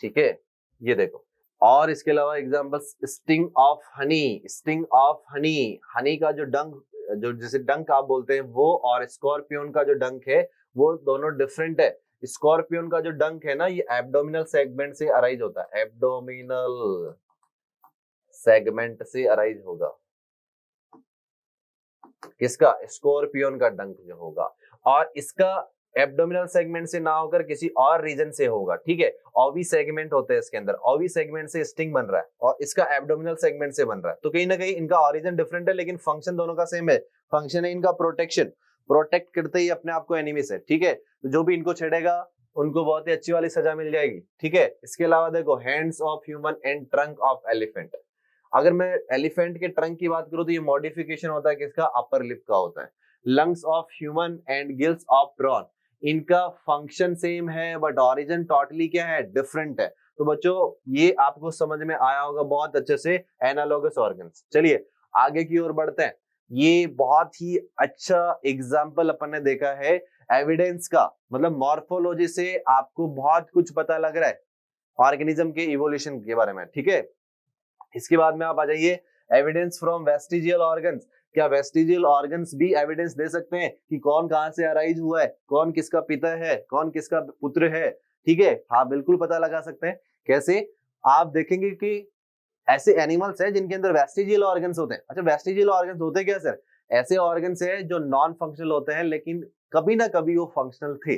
ठीक है, ये देखो। और इसके अलावा examples sting of honey, sting of honey, Honey का जो डंक, जो जिसे डंक आप बोलते हैं वो, और स्कॉर्पियन का जो डंक है वो दोनों डिफरेंट है। स्कॉर्पियन का जो डंक है ना ये एब्डोमिनल सेगमेंट से अराइज होता है, एब्डोमिनल सेगमेंट से अराइज होगा, किसका, स्कॉर्पियन का डंक जो होगा, और इसका एब्डोमिनल सेगमेंट से ना होकर किसी और रीजन से होगा, ठीक है, ओवी सेगमेंट होते हैं इसके अंदर, ओवी सेगमेंट से स्टिंग बन रहा है और इसका एब्डोमिनल सेगमेंट से बन रहा है, तो कहीं ना कहीं इनका ओरिजिन डिफरेंट है लेकिन फंक्शन दोनों का सेम है। फंक्शन है इनका प्रोटेक्शन, प्रोटेक्ट करते ही अपने आप को एनिमी से, ठीक है, तो जो भी इनको छेड़ेगा उनको बहुत ही अच्छी वाली सजा मिल जाएगी, ठीक है। इसके अलावा देखो hands of human and trunk of elephant, अगर मैं एलिफेंट के ट्रंक की बात करूं तो ये मॉडिफिकेशन होता है किसका, अपर लिप का होता है। Lungs of human and gills of prawn, इनका फंक्शन सेम है बट ओरिजिन टोटली क्या है, डिफरेंट है। तो बच्चों ये आपको समझ में आया होगा बहुत अच्छे से, एनालॉगस ऑर्गन्स। चलिए आगे की ओर बढ़ते हैं, ये बहुत ही अच्छा एग्जाम्पल अपन ने देखा है एविडेंस का, मतलब मॉर्फोलॉजी से आपको बहुत कुछ पता लग रहा है ऑर्गेनिज्म के इवोल्यूशन के बारे में, ठीक है। इसके बाद में आप आ जाइए एविडेंस फ्रॉम वेस्टिजियल ऑर्गन्स, क्या वेस्टिजियल ऑर्गन्स भी एविडेंस दे सकते हैं कि कौन कहां से अराइज हुआ है, कौन किसका पिता है, कौन किसका पुत्र है, ठीक है, हाँ बिल्कुल पता लगा सकते हैं। कैसे, आप देखेंगे कि ऐसे एनिमल्स हैं जिनके अंदर वेस्टिजियल ऑर्गन्स होते हैं। अच्छा वेस्टिजियल ऑर्गन्स होते क्या सर, ऐसे ऑर्गन्स हैं जो नॉन फंक्शनल होते हैं लेकिन कभी ना कभी वो फंक्शनल थे,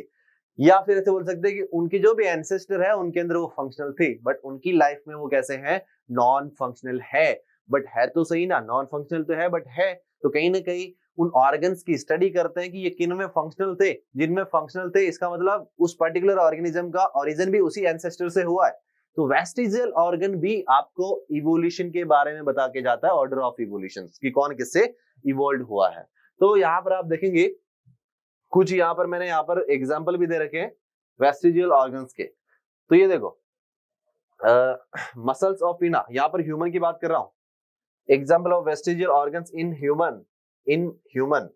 या फिर ऐसे बोल सकते हैं कि उनके जो भी एंसेस्टर है उनके अंदर वो फंक्शनल थे बट उनकी लाइफ में वो कैसे हैं, नॉन फंक्शनल है। बट है तो सही ना, नॉन फंक्शनल तो है बट है, तो कहीं ना कहीं उन ऑर्गन्स की स्टडी करते हैं कि ये किन में फंक्शनल थे, जिनमें फंक्शनल थे, इसका मतलब उस पर्टिकुलर ऑर्गेनिज्म का ओरिजिन भी उसी एंसेस्टर से हुआ है। तो वेस्टिजियल ऑर्गन भी आपको इवोल्यूशन के बारे में बता के जाता है, ऑर्डर ऑफ इवोल्यूशन कि कौन किससे इवोल्व हुआ है। तो यहाँ पर आप देखेंगे कुछ, यहाँ पर मैंने यहाँ पर एग्जाम्पल भी दे रखे हैं वेस्टिजियल ऑर्गन्स के। तो ये देखो मसल्स ऑफ पिना, यहाँ पर ह्यूमन की बात कर रहा हूं, example of vestigial organs in human, in human,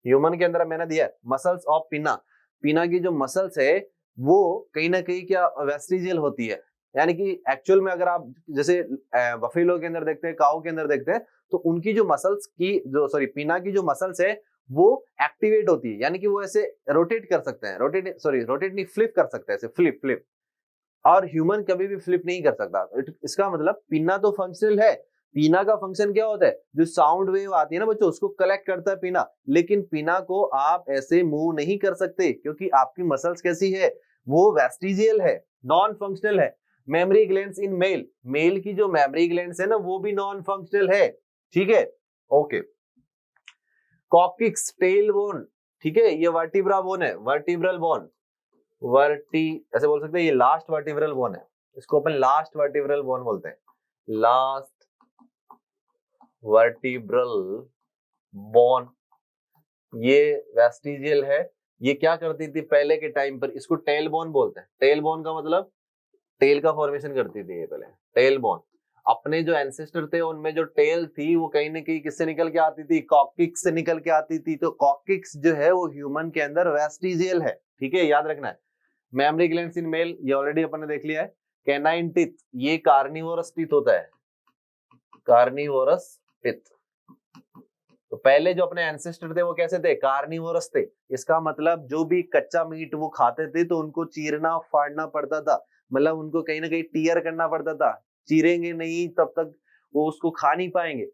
human के अंदर मैंने दिया मसल्स ऑफ पिना, पिना की जो मसल्स है वो कहीं ना कहीं क्या वेस्टिजियल होती है, यानी कि एक्चुअल में अगर आप जैसे बफेलो के अंदर देखते हैं, काऊ के अंदर देखते हैं, तो उनकी जो मसल्स की जो पिना की जो मसल्स है वो एक्टिवेट होती है, यानी कि वो ऐसे रोटेट कर सकते हैं, रोटेट नहीं, फ्लिप कर सकते हैं, ऐसे फ्लिप फ्लिप, और ह्यूमन कभी भी फ्लिप नहीं कर सकता। इसका मतलब पिना तो फंक्शनल है, पिना का फंक्शन क्या होता है, जो साउंड वेव आती है ना बच्चों उसको कलेक्ट करता है पिना, लेकिन पिना को आप ऐसे मूव नहीं कर सकते क्योंकि आपकी मसल्स कैसी है, वो वेस्टिजियल है, नॉन फंक्शनल है। Mammary glands in male, male की जो मेमोरी ग्लैंड्स है ना वो भी नॉन फंक्शनल है, ठीक है, ओके। कॉक्सिक्स टेल बोन, ठीक है, ये वर्टिब्रा बोन है, वर्टिब्रल बोन, ऐसे बोल सकते हैं, ये लास्ट वर्टिब्रल बोन है, इसको अपन लास्ट वर्टिब्रल बोन बोलते हैं, लास्ट वर्टिब्रल बोन, ये वेस्टिजियल है। ये क्या करती थी पहले के टाइम पर, इसको टेल बोन बोलते हैं, टेल बोन का मतलब टेल का फॉर्मेशन करती थी ये पहले, टेल बोन। अपने जो एंसेस्टर थे उनमें जो टेल थी वो कहीं ना कहीं किससे निकल के आती थी, कॉक्सिक्स से निकल के आती थी, तो कॉक्सिक्स जो है वो ह्यूमन के अंदर वेस्टिजियल है, ठीक है, याद रखना है। मेमोरी ग्लैंड्स इन मेल, ये ऑलरेडी अपन ने देख लिया है। कैनाइन टीथ, ये कार्निवोरस टीथ होता है, कार्निवोरस टीथ। तो पहले जो अपने एंसेस्टर थे वो कैसे थे, कार्निवोरस थे, इसका मतलब जो भी कच्चा मीट वो खाते थे तो उनको चीरना फाड़ना पड़ता था, मतलब उनको कहीं ना कहीं टीयर करना पड़ता था, चीरेंगे नहीं तब तक वो उसको खा नहीं पाएंगे।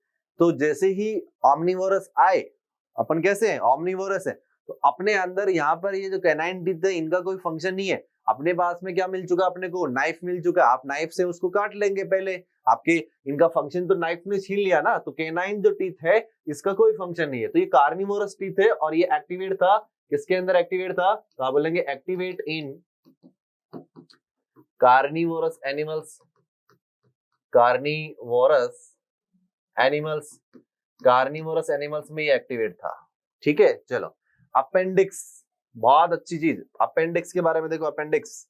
तो जैसे ही ऑमनिवोरस आए, अपन कैसे हैं, ऑमनिवोरस है, तो अपने अंदर यहाँ पर ये जो कैनाइन टीथ है इनका कोई फंक्शन नहीं है, अपने पास में क्या मिल चुका अपने को, नाइफ मिल चुका, आप नाइफ से उसको काट लेंगे पहले, आपके इनका फंक्शन तो नाइफ ने छीन लिया ना, तो कैनाइन जो टीथ है इसका कोई फंक्शन नहीं है, तो ये कार्निवोरस टीथ है और ये एक्टिवेट था, किसके अंदर एक्टिवेट था, तो आप बोलेंगे activate in carnivorous animals, carnivorous animals, carnivorous animals में ये एक्टिवेट था। ठीक है, चलो अपेंडिक्स, बहुत अच्छी चीज, अपेंडिक्स के बारे में देखो, अपेंडिक्स,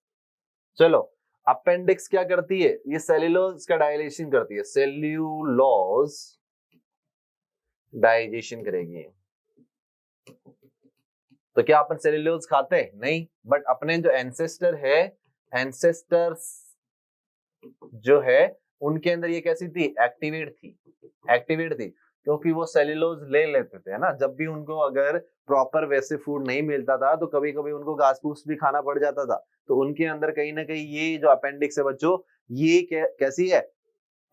चलो अपेंडिक्स क्या करती है, ये सेल्यूलोज का डाइजेशन करती है, सेल्यूलोज डाइजेशन करेगी। तो क्या अपन सेल्यूलोज खाते हैं, नहीं, बट अपने जो एंसेस्टर है, एंसेस्टर्स जो है उनके अंदर ये कैसी थी, एक्टिवेट थी, एक्टिवेट थी, क्योंकि वो सेल्यूलोज ले लेते थे, है ना, जब भी उनको अगर प्रॉपर वैसे फूड नहीं मिलता था तो कभी कभी उनको घास फूस भी खाना पड़ जाता था, तो उनके अंदर कहीं ना कहीं ये जो अपेंडिक्स है बच्चों, ये कैसी है,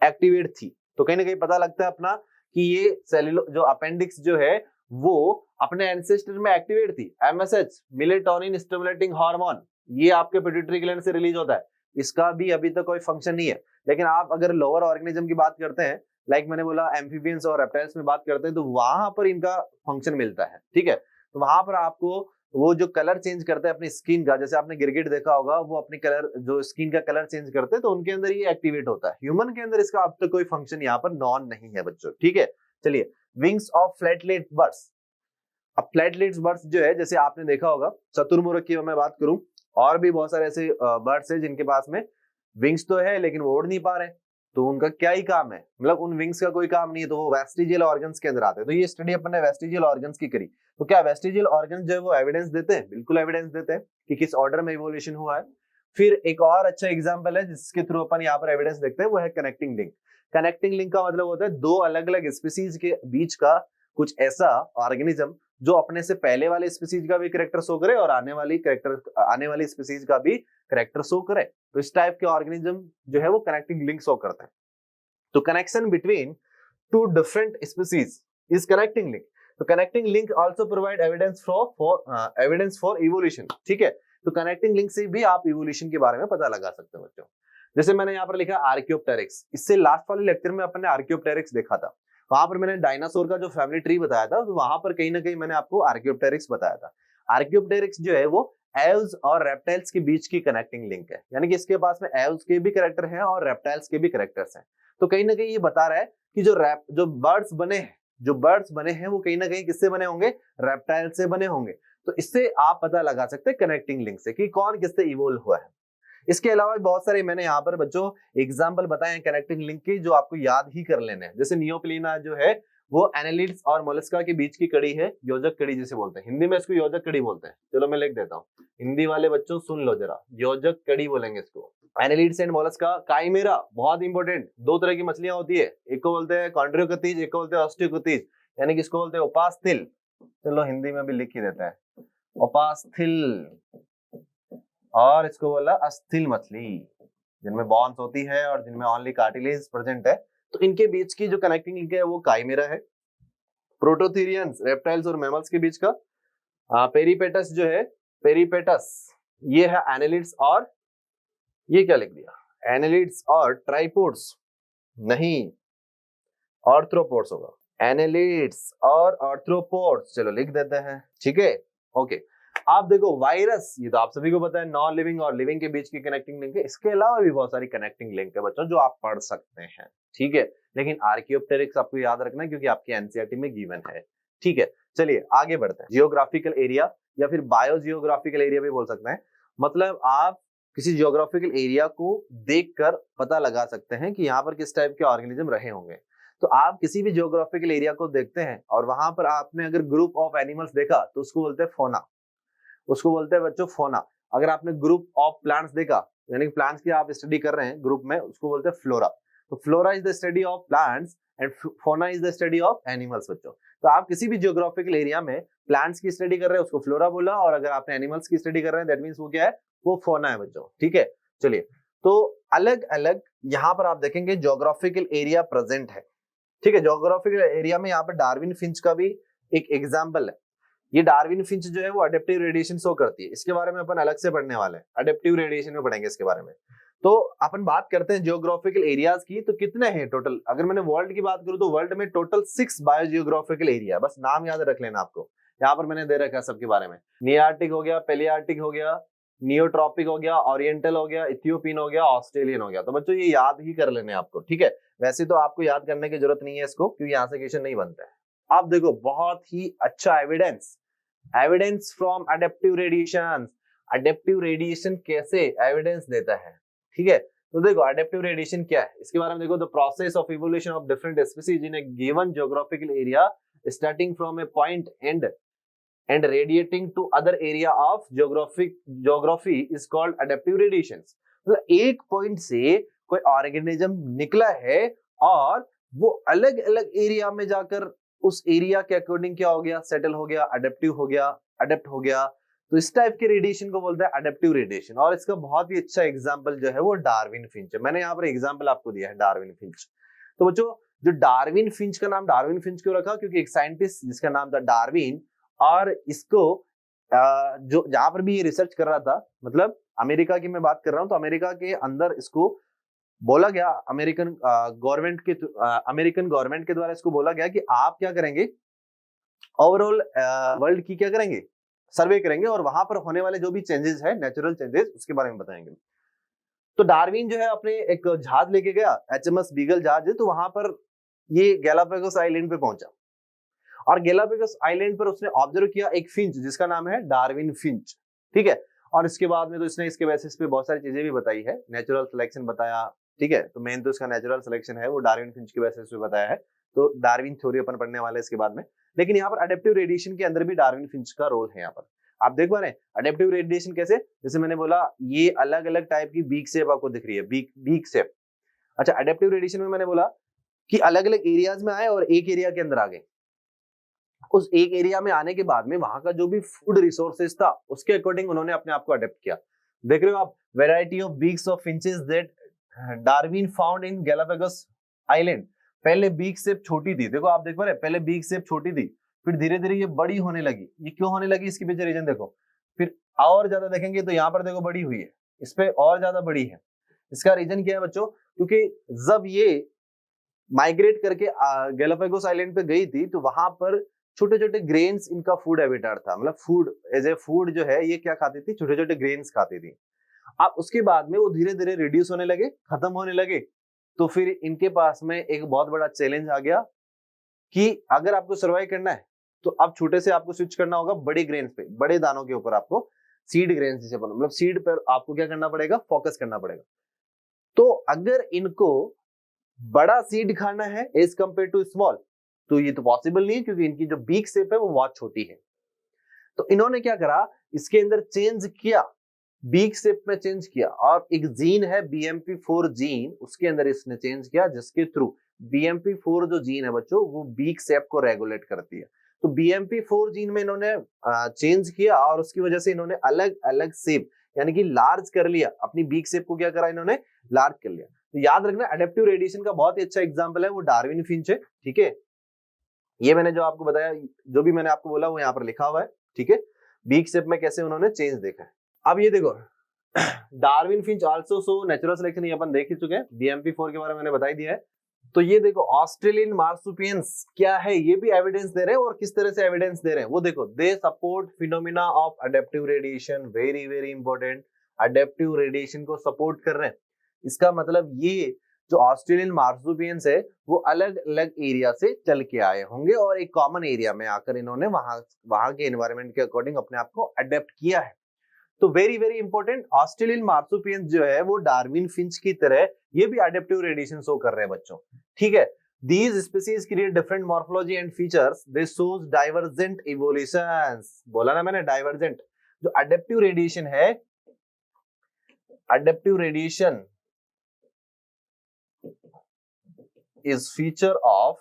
एक्टिवेट थी। तो कहीं ना कहीं पता लगता है अपना कि ये सेल्यूलो जो अपेंडिक्स जो है वो अपने एंसेस्टर में एक्टिवेट थी। एमएसएच, मेलेटोनिन स्टिमुलेटिंग हार्मोन, ये आपके पिट्यूटरी ग्लैंड से रिलीज होता है, इसका भी अभी तक कोई फंक्शन नहीं है। लेकिन आप अगर लोअर ऑर्गेनिज्म की बात करते हैं, लाइक मैंने बोला एम्फीबियंस और रेप्टाइल्स में बात करते हैं, तो वहां पर इनका फंक्शन मिलता है। ठीक है, तो वहां पर आपको वो जो कलर चेंज करते हैं अपनी स्किन का, जैसे आपने गिरगिट देखा होगा, वो अपनी कलर जो स्किन का कलर चेंज करते हैं, तो उनके अंदर ये एक्टिवेट होता है। ह्यूमन के अंदर इसका अब तक कोई फंक्शन यहाँ पर नॉन नहीं है बच्चों। ठीक है, चलिए विंग्स ऑफ फ्लैटलेट बर्ड्स। अब फ्लैटलेट्स बर्ड्स जो है, जैसे आपने देखा होगा, शुतुरमुर्ग की मैं बात करूं, और भी बहुत सारे ऐसे बर्ड्स है जिनके पास में विंग्स तो है लेकिन वो उड़ नहीं पा रहे, तो उनका क्या ही काम है, मतलब उन विंग्स का कोई काम नहीं है, तो वो वेस्टिजियल ऑर्गन्स के अंदर आते हैं। तो ये स्टडी अपन ने वेस्टिजियल ऑर्गन्स की करी, तो क्या वेस्टिजियल ऑर्गन्स जो है वो एविडेंस देते हैं, बिल्कुल एविडेंस देते हैं कि किस ऑर्डर में इवोल्यूशन हुआ है। फिर एक और अच्छा एग्जांपल है जिसके थ्रू अपन यहाँ पर एविडेंस देखते हैं, वो है कनेक्टिंग लिंक। कनेक्टिंग लिंक का मतलब होता है दो अलग अलग स्पीसीज के बीच का कुछ ऐसा ऑर्गेनिज्म जो अपने से पहले वाले स्पीसीज का भी कैरेक्टर शो करे और आने वाली स्पीसीज का भी कैरेक्टर शो करे, तो इस टाइप के ऑर्गेनिज्म जो है वो कनेक्टिंग लिंक शो करते हैं। तो connection between two different species is connecting link. तो connecting link also provide evidence for evolution. ठीक है, तो कनेक्टिंग लिंक से भी आप इवोल्यूशन के बारे में पता लगा सकते हो बच्चों। जैसे मैंने यहाँ पर लिखा आर्कियोप्टेरिक्स, इससे लास्ट वाले लेक्चर में अपन ने आर्कियोप्टेरिक्स देखा था, वहां पर मैंने डायनासोर का जो फैमिली ट्री बताया था, तो वहां पर कहीं ना कहीं मैंने आपको आर्कियोप्टेरिक्स बताया था। आर्कियोप्टेरिक्स जो है वो एव्स और रेप्टाइल्स के बीच की कनेक्टिंग लिंक है, यानी कि इसके पास में एव्स के भी कैरेक्टर हैं और रेप्टाइल्स के भी कैरेक्टर्स हैं। तो कहीं ना कहीं ये बता रहा है कि जो बर्ड्स बने हैं वो कहीं ना कहीं किससे बने होंगे, रेप्टाइल से बने होंगे। तो इससे आप पता लगा सकते हैं कनेक्टिंग लिंक से कि कौन किससे इवोल्व हुआ है। इसके अलावा बहुत सारे मैंने यहाँ पर बच्चों एग्जाम्पल बताए हैं कनेक्टिंग लिंक के, जो आपको याद ही कर लेने हैं। जैसे नियोप्लीना जो है वो एनालिड्स और मोलस्का के बीच की कड़ी है, योजक कड़ी जिसे बोलते हैं, हिंदी में इसको योजक कड़ी बोलते हैं। चलो मैं लिख देता हूँ, हिंदी वाले बच्चों सुन लो जरा, योजक कड़ी बोलेंगे इसको। एनालिड्स एंड मोलस्का, काइमेरा बहुत इंपॉर्टेंट, दो तरह की मछलियां होती है, एक को बोलते हैं कॉन्ड्रियोकतीज, एक को बोलते हैं ऑस्टियोकतीज, यानी कि इसको बोलते हैं उपास्थिल। चलो हिंदी में भी लिख ही देता है, उपास्थिल, और इसको बोला अस्थिल मछली, जिनमें बॉन्स होती है और जिनमें ओनली कार्टिलेज प्रेजेंट है। तो इनके बीच की जो कनेक्टिंग लिंक है वो काइमेरा है। प्रोटोथेरियंस, रेप्टाइल्स और मैमल्स के बीच का पेरिपेटस जो है, पेरिपेटस ये है एनालिड्स और, ये क्या लिख दिया, एनालिड्स और ट्राइपोड्स, नहीं आर्थ्रोपोड्स होगा, एनालिड्स और आर्थ्रोपोड्स, चलो लिख देते हैं। ठीक है, ओके। आप देखो वायरस, ये तो आप सभी को पता है, नॉन लिविंग और लिविंग के बीच की कनेक्टिंग लिंक है। इसके अलावा भी बहुत सारी कनेक्टिंग लिंक है बच्चों जो आप पढ़ सकते हैं। ठीक है, लेकिन आर्कियोप्टेरिक्स आपको याद रखना है क्योंकि आपके एनसीईआरटी में गिवन है। ठीक है, चलिए आगे बढ़ते हैं। जियोग्राफिकल एरिया या फिर बायो जियोग्राफिकल एरिया भी बोल सकते हैं, मतलब आप किसी जियोग्राफिकल एरिया को देखकर पता लगा सकते हैं कि यहाँ पर किस टाइप के ऑर्गेनिज्म रहे होंगे। तो आप किसी भी जियोग्राफिकल एरिया को देखते हैं और वहां पर आपने अगर ग्रुप ऑफ एनिमल्स देखा तो उसको बोलते हैं फोना, उसको बोलते हैं बच्चों फोना। अगर आपने ग्रुप ऑफ प्लांट्स देखा, यानी प्लांट्स की आप स्टडी कर रहे हैं ग्रुप में, उसको बोलते हैं फ्लोरा। तो flora is the study of plants and fauna is the study of animals बच्चों। तो आप किसी भी जियोग्राफिकल एरिया में प्लांट्स की स्टडी कर रहे हैं उसको फ्लोरा बोला, और अगर आपने एनिमल्स की स्टडी कर रहे हैं दैट मींस वो क्या है, वो फोना है बच्चों। ठीक है, चलिए तो अलग अलग यहाँ पर आप देखेंगे जियोग्राफिकल एरिया प्रेजेंट है। ठीक है, जियोग्राफिकल एरिया में यहाँ पर डार्विन फिंच का भी एक एग्जाम्पल है। ये डार्विन फिंच जो है वो अडेप्टिव रेडिएशन शो करती है, इसके बारे में अपन अलग से पढ़ने वाले हैं, अडेप्टिव रेडिएशन में पढ़ेंगे इसके बारे में। तो अपन बात करते हैं जियोग्राफिकल एरियाज की, तो कितने हैं टोटल? अगर मैंने वर्ल्ड की बात करूं तो वर्ल्ड में टोटल 6 बायोजियोग्राफिकल एरिया, बस नाम याद रख लेना आपको, यहाँ पर मैंने दे रखा है सबके बारे में। नियार्टिक हो गया, पेलियार्टिक हो गया, नियोट्रॉपिक हो गया, ओरिएंटल हो गया, इथियोपियन हो गया, ऑस्ट्रेलियन हो गया। तो बच्चों ये याद ही कर लेने आपको, ठीक है। वैसे तो आपको याद करने की जरूरत नहीं है इसको, क्योंकि यहाँ से क्वेश्चन नहीं बनता है। आप देखो बहुत ही अच्छा evidence from adaptive radiation. Adaptive radiation कैसे एविडेंस देता है, ठीक है। तो देखो अडेप्टिव रेडिएशन क्या है, इसके बारे में देखो। The process of evolution of different species in a given geographical area starting from a point and radiating to other area of geography is called adaptive radiation. मतलब एक पॉइंट से कोई ऑर्गेनिज्म निकला है और वो अलग अलग एरिया में जाकर उस एरिया के अकॉर्डिंग क्या हो गया, सेटल हो गया, अडेप्टिव हो गया, अडेप्ट हो गया। तो इस टाइप के रेडिएशन को बोलते हैं अडेप्टिव रेडिएशन। और इसका बहुत ही अच्छा एग्जांपल जो है वो डार्विन फिंच है। मैंने यहाँ पर एग्जांपल आपको दिया है डार्विन फिंच। तो बच्चों जो डार्विन फिंच का नाम डार्विन फिंच क्यों रखा, क्योंकि एक साइंटिस्ट जिसका नाम था डार्विन, और इसको जो जहां पर भी ये रिसर्च कर रहा था, मतलब अमेरिका की मैं बात कर रहा हूँ, तो अमेरिका के अंदर इसको बोला गया, अमेरिकन गवर्नमेंट के द्वारा इसको बोला गया कि आप क्या करेंगे, ओवरऑल वर्ल्ड की क्या करेंगे, सर्वे करेंगे, और वहां पर होने वाले जो भी चेंजेस है, नेचुरल चेंजेस, उसके बारे में बताएंगे। तो डार्विन जो है अपने एक जहाज लेके गया, HMS बीगल जहाज है, तो वहां पर ये गैलापागोस आइलैंड पे पहुंचा, और गैलापागोस आइलैंड पर उसने ऑब्जर्व किया एक फिंच जिसका नाम है डार्विन फिंच, ठीक है। और इसके बाद में तो इसने इसके बेसिस पे बहुत सारी चीजें भी बताई है, नेचुरल सिलेक्शन बताया, ठीक है। तो मेन तो इसका नेचुरल सिलेक्शन है वो डार्विन फिंच के बेसिस पे बताया है। तो डार्विन थ्योरी अपन पढ़ने वाले इसके बाद में। लेकिन यहाँ पर अडेप्टिव रेडिएशन के अंदर भी डार्विन फिंच का रोल है। यहाँ पर आप देख पा रहे हैं अडेप्टिव रेडिएशन कैसे, जैसे मैंने बोला ये अलग अलग टाइप की बीक शेप आपको दिख रही है, बीक शेप। अच्छा, अडेप्टिव रेडिएशन में मैंने बोला कि अलग अलग एरियाज में आए और एक एरिया के अंदर आ गए। उस एक एरिया में आने के बाद में वहां का जो भी फूड रिसोर्सेज था उसके अकॉर्डिंग उन्होंने अपने आप को अडेप्ट किया। देख रहे हो आप, variety of beaks of finches that Darwin found in Galapagos island. पहले बीक शेप छोटी थी, देखो आप देख पा रहे, पहले बीक शेप छोटी थी, फिर धीरे धीरे ये बड़ी होने लगी। ये क्यों होने लगी, इसके पीछे रीजन देखो। फिर और ज्यादा देखेंगे तो यहाँ पर देखो बड़ी हुई है, इस पे और ज्यादा बड़ी है। इसका रीजन क्या है बच्चों, क्योंकि जब ये माइग्रेट करके गैलापागोस आइलैंड पे गई थी तो वहां पर छोटे छोटे ग्रेन्स इनका फूड हैबिटेट था। मतलब फूड एज ए फूड जो है ये क्या खाती थी, छोटे छोटे ग्रेन्स खाती थी। अब उसके बाद में वो धीरे धीरे रिड्यूस होने लगे, खत्म होने लगे। तो फिर इनके पास में एक बहुत बड़ा चैलेंज आ गया कि अगर आपको सर्वाइव करना है तो अब छोटे से आपको स्विच करना होगा बड़े ग्रेन्स पे, बड़े दानों के ऊपर। आपको सीड ग्रेन्स जिसे बोलो, मतलब सीड पर आपको क्या करना पड़ेगा, फोकस करना पड़ेगा। तो अगर इनको बड़ा सीड खाना है एज कंपेयर टू स्मॉल, तो ये तो पॉसिबल नहीं है, क्योंकि इनकी जो बीक शेप है वो बहुत छोटी है। तो इन्होंने क्या करा, इसके अंदर चेंज किया, बीक शेप में चेंज किया, और एक जीन है BMP4 जीन, उसके अंदर इसने चेंज किया, जिसके थ्रू BMP4 जो जीन है बच्चों वो बीक शेप को रेगुलेट करती है। तो BMP4 जीन में इन्होंने चेंज किया और उसकी वजह से इन्होंने अलग अलग शेप यानी कि लार्ज कर लिया, अपनी बीक शेप को क्या करा इन्होंने, लार्ज कर लिया। तो याद रखना अडेप्टिव रेडिएशन का बहुत ही अच्छा एग्जांपल है वो डार्विन फिंच है, ठीक है। ये मैंने जो आपको बताया, जो भी मैंने आपको बोला वो यहाँ पर लिखा हुआ है, ठीक है। बीक शेप में कैसे उन्होंने चेंज देखा है। अब ये देखो Darwin Finch also so natural selection, ये अपन देख ही चुके हैं, BMP4 के बारे में मैंने बता ही दिया है। तो ये देखो ऑस्ट्रेलियन मार्सुपियंस क्या है, ये भी एविडेंस दे रहे हैं, और किस तरह से एविडेंस दे रहे हैं वो देखो। They support phenomena of adaptive radiation, very very important, adaptive radiation को सपोर्ट कर रहे हैं। इसका मतलब ये जो ऑस्ट्रेलियन मार्सुपियंस है वो अलग अलग एरिया से चल के आए होंगे और एक कॉमन एरिया में आकर इन्होंने वहां के एनवायरनमेंट के अकॉर्डिंग अपने आप को अडेप्ट किया है। तो वेरी वेरी इंपॉर्टेंट, ऑस्ट्रेलियन मार्सुपियंस जो है वो डार्विन फिंच की तरह ये भी अडेप्टिव रेडिएशन शो कर रहे हैं बच्चों, ठीक है। These species create different morphology and features. They shows divergent evolutions. बोला ना मैंने divergent। जो adaptive radiation है, adaptive radiation is feature of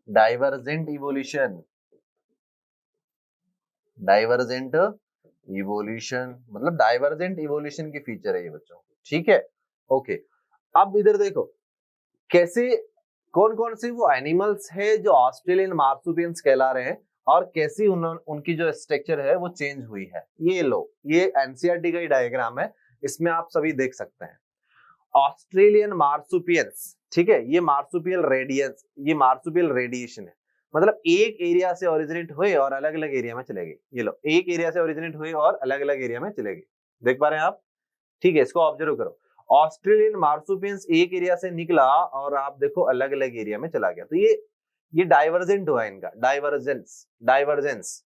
divergent evolution. Divergent evolution मतलब divergent evolution की फीचर है ये बच्चों, ठीक है। ओके, अब इधर देखो कैसे कौन कौन से वो एनिमल्स है जो ऑस्ट्रेलियन मार्सुपियंस कहला रहे हैं और कैसी उनकी जो स्ट्रक्चर है वो चेंज हुई है। ये लो, ये एनसीईआरटी का ही डायग्राम है, इसमें आप सभी देख सकते हैं। ऑस्ट्रेलियन मार्सुपियंस, ठीक है, ये मार्सुपियल रेडिएशन है, मतलब एक एरिया से ओरिजिनेट हुए और अलग अलग एरिया में चले गए। ये लो, एक एरिया से ओरिजिनेट हुए और अलग अलग एरिया में चले गए, देख पा रहे हैं आप? ठीक है, इसको ऑब्जर्व करो। ऑस्ट्रेलियन मार्सुपियंस एक एरिया से निकला और आप देखो अलग अलग एरिया में चला गया, तो ये डाइवर्जेंट हुआ इनका, डाइवर्जेंस।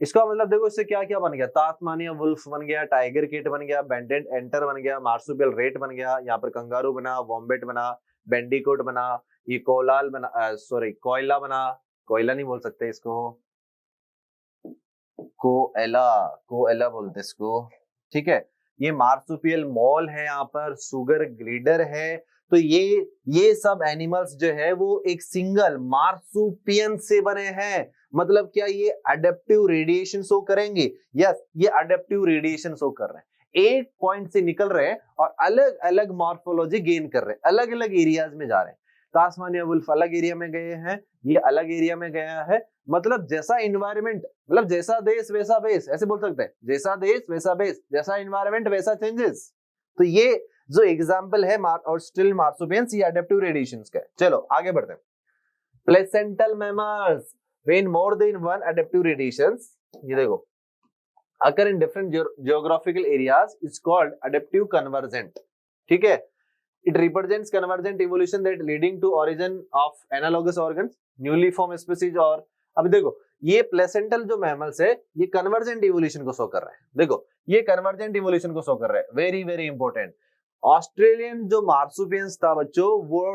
इसका मतलब देखो इससे क्या क्या बन गया, तास्मानिया वुल्फ बन गया, टाइगर किट बन गया, बेंडेड एंटर बन गया, मार्सुपियल रेट बन गया, यहाँ पर कंगारू बना, वॉम्बेट बना, बेंडिकोट बना, ये कोलाल बना, कोयला बना, कोयला नहीं बोल सकते इसको, कोएला बोलते इसको, ठीक है। ये मार्सुपियल मॉल है, यहाँ पर सुगर ग्लिडर है। तो ये सब एनिमल्स जो है वो एक सिंगल मार्सुपियन से बने हैं। मतलब क्या ये अडेप्टिव रेडिएशन शो करेंगे? यस, ये अडेप्टिव रेडिएशन शो कर रहे हैं, एक पॉइंट से निकल रहे हैं और अलग अलग मॉर्फोलॉजी गेन कर रहे हैं, अलग अलग एरियाज में जा रहे हैं। तास्मानिया वुल्फ अलग एरिया में गए हैं, ये अलग एरिया में गया है। मतलब जैसा इन्वायरमेंट, मतलब जैसा देश वैसा बेस, ऐसे बोल सकते हैं, जैसा देश वैसा बेस, जैसा इन्वायरमेंट वैसा चेंजेस। तो ये जो एग्जांपल है ऑस्ट्रेलियन मार्सुपियंस, ये अडेप्टिव रेडिएशंस का है। चलो आगे बढ़ते हैं। Placental mammals when more than one adaptive radiations, ये देखो, occur in different geographical areas is called adaptive convergent, ठीक है। It represents convergent evolution that leading to origin of analogous organs, newly formed species। और अब देखो ये प्लेसेंटल जो मैमल्स है ये कन्वर्जेंट इवोल्यूशन को शो कर रहे हैं। देखो ये कन्वर्जेंट इवोल्यूशन को शो कर रहे हैं, वेरी वेरी इंपॉर्टेंट। ऑस्ट्रेलियन जो मार्सुपियंस था बच्चों, वो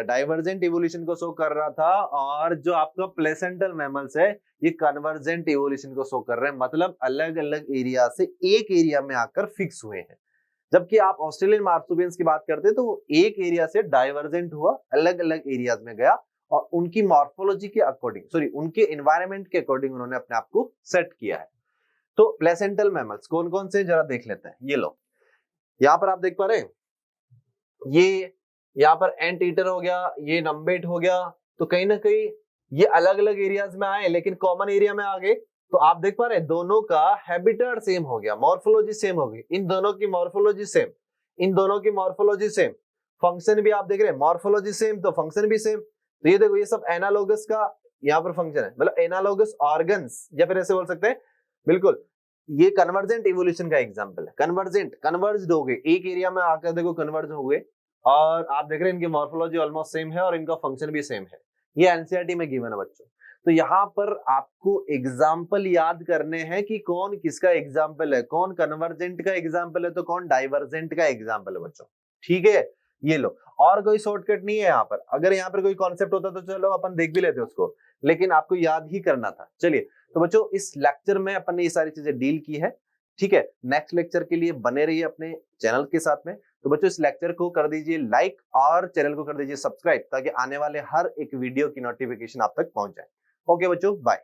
डाइवर्जेंट इवोल्यूशन को शो कर रहा था, और जो आपका प्लेसेंटल मैमल्स है ये कन्वर्जेंट इवोल्यूशन को शो कर रहे हैं। मतलब अलग अलग एरिया से एक एरिया में आकर फिक्स हुए हैं। जबकि आप ऑस्ट्रेलियन मार्सुपियंस की बात करते हैं तो वो एक एरिया से डाइवर्जेंट हुआ, अलग अलग एरियाज में गया और उनकी मॉर्फोलॉजी के अकॉर्डिंग, उनके एनवायरनमेंट के अकॉर्डिंग उन्होंने अपने आप को सेट किया है। तो प्लेसेंटल मैमल्स कौन कौन से जरा देख लेते हैं। ये लो, यहाँ पर आप देख पा रहे हैं, ये यहाँ पर एंट ईटर हो गया, ये नम्बेट हो गया। तो कहीं ना कहीं ये अलग अलग एरियाज में आए लेकिन कॉमन एरिया में आ गए। तो आप देख पा रहे हैं दोनों का हैबिटेट सेम हो गया, मॉर्फोलॉजी सेम हो गई, इन दोनों की मॉर्फोलॉजी सेम, इन दोनों की मॉर्फोलॉजी सेम, फंक्शन भी आप देख रहे हैं, मॉर्फोलॉजी सेम तो फंक्शन भी सेम। तो ये देखो ये सब एनालोगस का यहाँ पर फंक्शन है, मतलब एनालोगस ऑर्गन्स, या फिर ऐसे बोल सकते हैं। बिल्कुल, ये कन्वर्जेंट इवोल्यूशन का एग्जांपल है। कन्वर्ज्ड हो गए, एक एरिया में आकर देखो कन्वर्ज हो गए, और आप देख रहे हैं इनकी मॉर्फोलॉजी ऑलमोस्ट सेम है और इनका फंक्शन भी सेम है। ये एनसीईआरटी में गिवन है बच्चों। तो यहाँ पर आपको एग्जाम्पल याद करने हैं कि कौन किसका एग्जाम्पल है, कौन कन्वर्जेंट का एग्जाम्पल है तो कौन डाइवर्जेंट का एग्जाम्पल है बच्चों, ठीक है। ये लो, और कोई शॉर्टकट नहीं है यहाँ पर। अगर यहाँ पर कोई कॉन्सेप्ट होता तो चलो अपन देख भी लेते उसको, लेकिन आपको याद ही करना था। चलिए तो बच्चों इस लेक्चर में अपन ने ये सारी चीजें डील की है, ठीक है। नेक्स्ट लेक्चर के लिए बने रहिए अपने चैनल के साथ में। तो बच्चों इस लेक्चर को कर दीजिए लाइक और चैनल को कर दीजिए सब्सक्राइब, ताकि आने वाले हर एक वीडियो की नोटिफिकेशन आप तक पहुंच जाए। ओके बच्चों, बाय।